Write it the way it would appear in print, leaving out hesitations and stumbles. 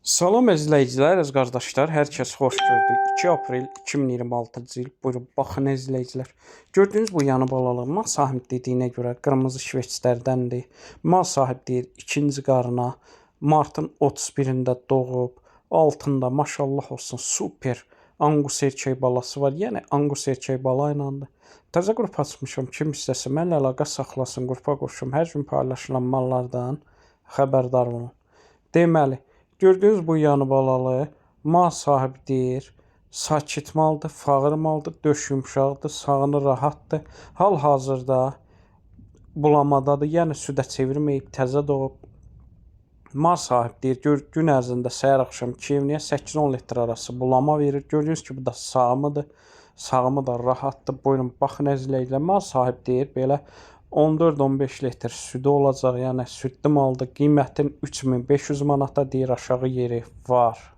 Salam izləyicilər, əziz qardaşlar, hər kəs xoş gördük. 2 aprel 2026-cı il. Buyurun, baxın izləyicilər. Gördüyünüz bu yanı balalıq mal sahib dediyinə görə qırmızı şveçlərdəndir. Mal sahib deyir, ikinci qarına martın 31-də doğub. Altında maşallah olsun super Angus erkək balası var. Yəni Angus erkək bala ilandır. Təzə qrup açmışam. Kim istəsə mənlə əlaqə saxlasın, qrupa qoşum. Hər gün paylaşılan mallardan xəbərdar olun. Deməli, gördüyünüz bu yanı balalı mal sahibi deyir, sakit maldır, fağır maldır, döş yumşaqdır, sağını rahatdır. Hal-hazırda bulamadadır, yəni südə çevirməyib, təzə doğub. Mal sahibi deyir, gün ərzində səhər-axşam 2-yə 8-10 litr arası bulama verir. Gördüyünüz ki, bu da sağımıdır. Sağımı da rahatdır. Buyurun, baxın əzizləyicilər. Mal sahibi deyir, belə 14-15 litr südü olacaq, yəni südlü maldır. Qiymətin 3500 manata deyir, aşağı yeri var.